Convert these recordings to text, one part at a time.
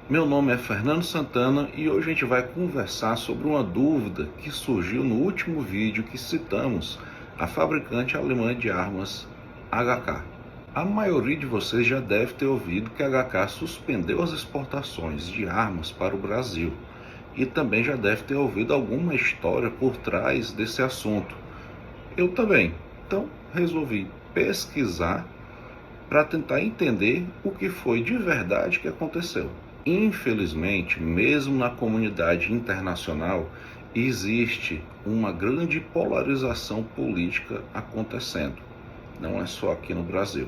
Meu nome é Fernando Santana e hoje a gente vai conversar sobre uma dúvida que surgiu no último vídeo que citamos a fabricante alemã de armas HK. A maioria de vocês já deve ter ouvido que a HK suspendeu as exportações de armas para o Brasil e também já deve ter ouvido alguma história por trás desse assunto. Eu também, então resolvi pesquisar para tentar entender o que foi de verdade que aconteceu. Infelizmente, mesmo na comunidade internacional, existe uma grande polarização política acontecendo. Não é só aqui no Brasil.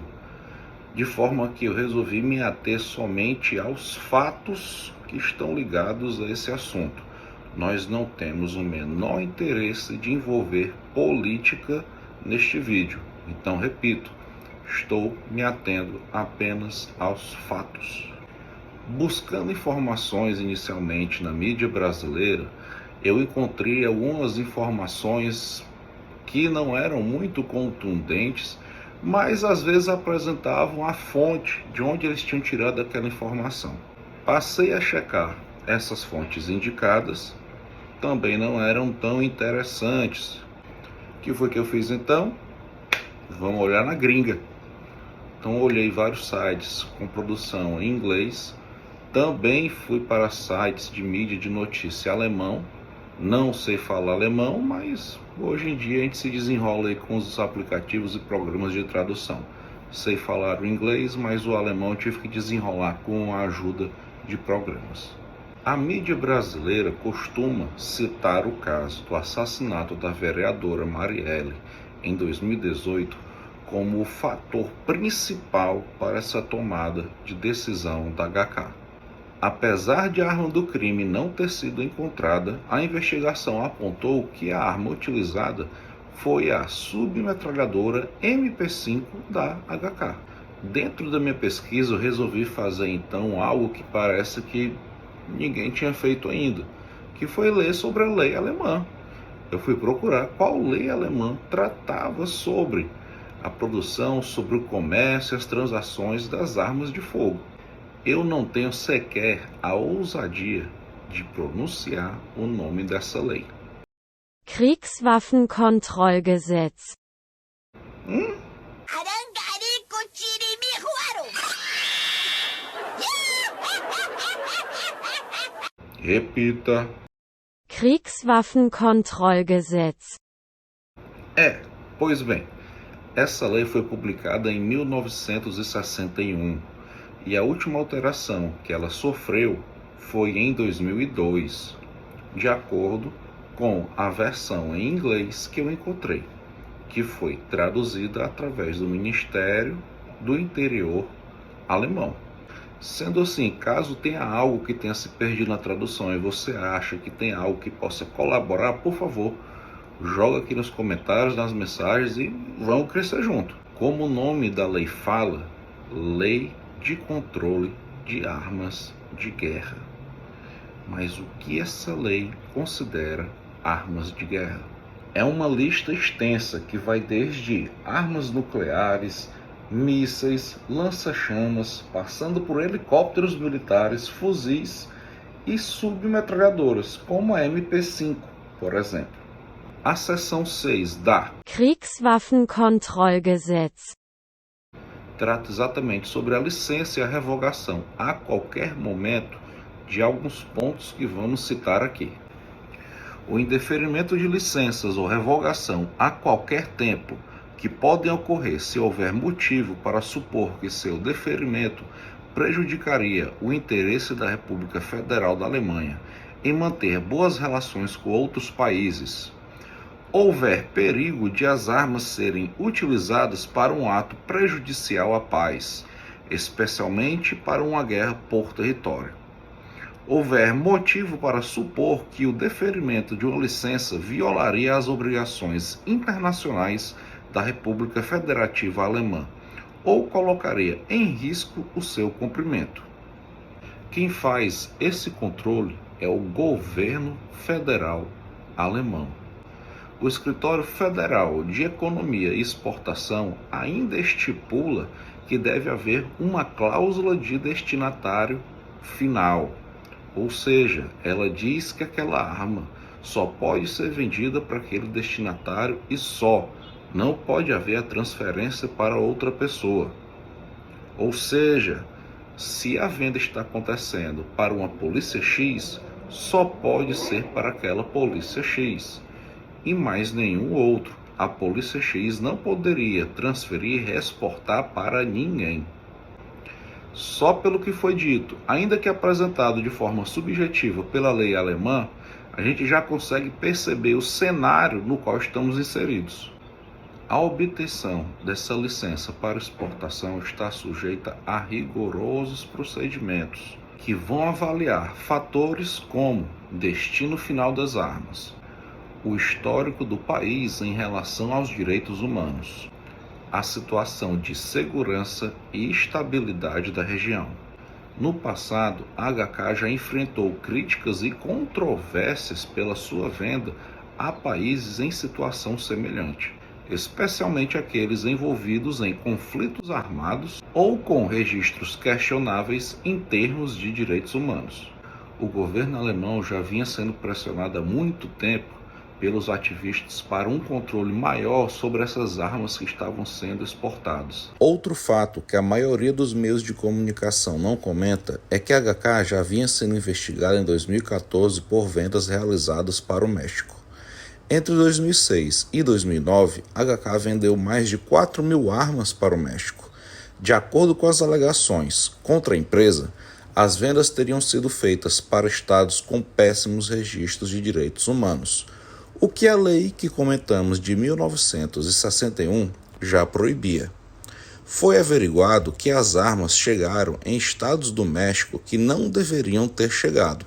De forma que eu resolvi me ater somente aos fatos que estão ligados a esse assunto. Nós não temos o menor interesse de envolver política neste vídeo. Então, repito, estou me atendo apenas aos fatos. Buscando informações inicialmente na mídia brasileira, eu encontrei algumas informações que não eram muito contundentes, mas às vezes apresentavam a fonte de onde eles tinham tirado aquela informação. Passei a checar essas fontes indicadas, também não eram tão interessantes. O que foi que eu fiz então? Vamos olhar na gringa. Então olhei vários sites com produção em inglês, também fui para sites de mídia de notícia alemão. Não sei falar alemão, mas hoje em dia a gente se desenrola aí com os aplicativos e programas de tradução. Sei falar o inglês, mas o alemão eu tive que desenrolar com a ajuda de programas. A mídia brasileira costuma citar o caso do assassinato da vereadora Marielle em 2018 como o fator principal para essa tomada de decisão da HK. Apesar de a arma do crime não ter sido encontrada, a investigação apontou que a arma utilizada foi a submetralhadora MP5 da HK. Dentro da minha pesquisa, eu resolvi fazer então algo que parece que ninguém tinha feito ainda, que foi ler sobre a lei alemã. Eu fui procurar qual lei alemã tratava sobre a produção, sobre o comércio e as transações das armas de fogo. Eu não tenho sequer a ousadia de pronunciar o nome dessa lei. Kriegswaffenkontrollgesetz. Repita. Kriegswaffenkontrollgesetz. Pois bem, essa lei foi publicada em 1961 e a última alteração que ela sofreu foi em 2002, de acordo com a versão em inglês que eu encontrei, que foi traduzida através do Ministério do Interior alemão. Sendo assim, caso tenha algo que tenha se perdido na tradução e você acha que tem algo que possa colaborar, por favor, joga aqui nos comentários, nas mensagens e vamos crescer junto. Como o nome da lei fala, Lei de Controle de Armas de Guerra. Mas o que essa lei considera armas de guerra? É uma lista extensa que vai desde armas nucleares, mísseis, lança-chamas, passando por helicópteros militares, fuzis e submetralhadoras, como a MP5, por exemplo. A seção 6 da Kriegswaffenkontrollgesetz trata exatamente sobre a licença e a revogação a qualquer momento de alguns pontos que vamos citar aqui. O indeferimento de licenças ou revogação a qualquer tempo que podem ocorrer se houver motivo para supor que seu deferimento prejudicaria o interesse da República Federal da Alemanha em manter boas relações com outros países. Houver perigo de as armas serem utilizadas para um ato prejudicial à paz, especialmente para uma guerra por território. Houver motivo para supor que o deferimento de uma licença violaria as obrigações internacionais da República Federativa Alemã ou colocaria em risco o seu cumprimento. Quem faz esse controle é o governo federal alemão. O Escritório Federal de Economia e Exportação ainda estipula que deve haver uma cláusula de destinatário final. Ou seja, ela diz que aquela arma só pode ser vendida para aquele destinatário e só. Não pode haver a transferência para outra pessoa. Ou seja, se a venda está acontecendo para uma polícia X, só pode ser para aquela polícia X e mais nenhum outro. A polícia X não poderia transferir e exportar para ninguém. Só pelo que foi dito, ainda que apresentado de forma subjetiva pela lei alemã, a gente já consegue perceber o cenário no qual estamos inseridos. A obtenção dessa licença para exportação está sujeita a rigorosos procedimentos, que vão avaliar fatores como destino final das armas, o histórico do país em relação aos direitos humanos, a situação de segurança e estabilidade da região. No passado, a HK já enfrentou críticas e controvérsias pela sua venda a países em situação semelhante, especialmente aqueles envolvidos em conflitos armados ou com registros questionáveis em termos de direitos humanos. O governo alemão já vinha sendo pressionado há muito tempo pelos ativistas para um controle maior sobre essas armas que estavam sendo exportadas. Outro fato que a maioria dos meios de comunicação não comenta é que a HK já vinha sendo investigada em 2014 por vendas realizadas para o México. Entre 2006 e 2009, a HK vendeu mais de 4.000 armas para o México. De acordo com as alegações contra a empresa, as vendas teriam sido feitas para estados com péssimos registros de direitos humanos, o que a lei que comentamos de 1961 já proibia. Foi averiguado que as armas chegaram em estados do México que não deveriam ter chegado,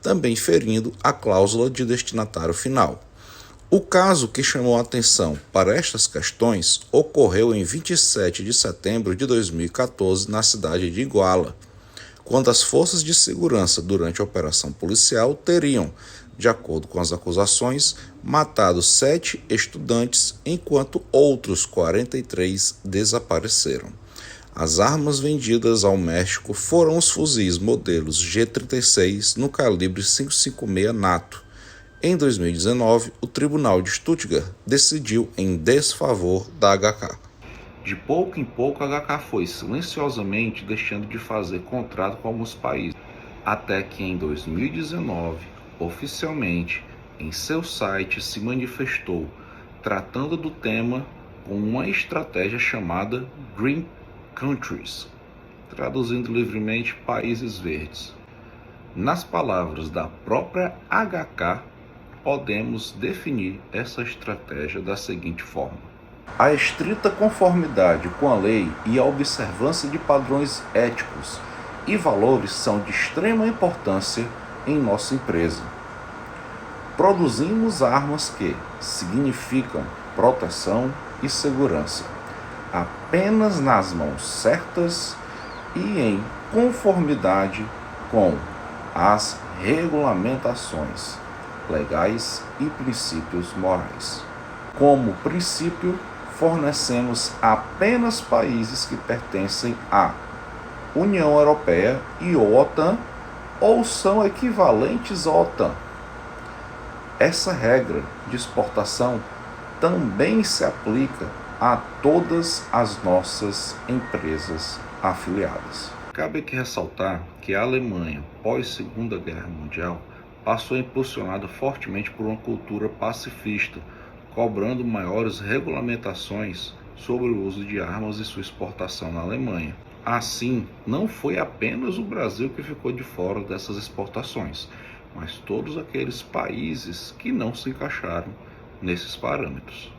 também ferindo a cláusula de destinatário final. O caso que chamou a atenção para estas questões ocorreu em 27 de setembro de 2014 na cidade de Iguala, quando as forças de segurança durante a operação policial teriam, de acordo com as acusações, matado 7 estudantes, enquanto outros 43 desapareceram. As armas vendidas ao México foram os fuzis modelos G36 no calibre 5.56 NATO. Em 2019, o Tribunal de Stuttgart decidiu em desfavor da HK. De pouco em pouco, a HK foi silenciosamente deixando de fazer contrato com alguns países, até que em 2019, oficialmente, em seu site se manifestou, tratando do tema com uma estratégia chamada Green Countries, traduzindo livremente Países Verdes. Nas palavras da própria HK, podemos definir essa estratégia da seguinte forma: a estrita conformidade com a lei e a observância de padrões éticos e valores são de extrema importância em nossa empresa. Produzimos armas que significam proteção e segurança, apenas nas mãos certas e em conformidade com as regulamentações legais e princípios morais. Como princípio, fornecemos apenas países que pertencem à União Europeia e OTAN ou são equivalentes à OTAN. Essa regra de exportação também se aplica a todas as nossas empresas afiliadas. Cabe aqui ressaltar que a Alemanha, pós-Segunda Guerra Mundial, passou impulsionada fortemente por uma cultura pacifista, cobrando maiores regulamentações sobre o uso de armas e sua exportação na Alemanha. Assim, não foi apenas o Brasil que ficou de fora dessas exportações, mas todos aqueles países que não se encaixaram nesses parâmetros.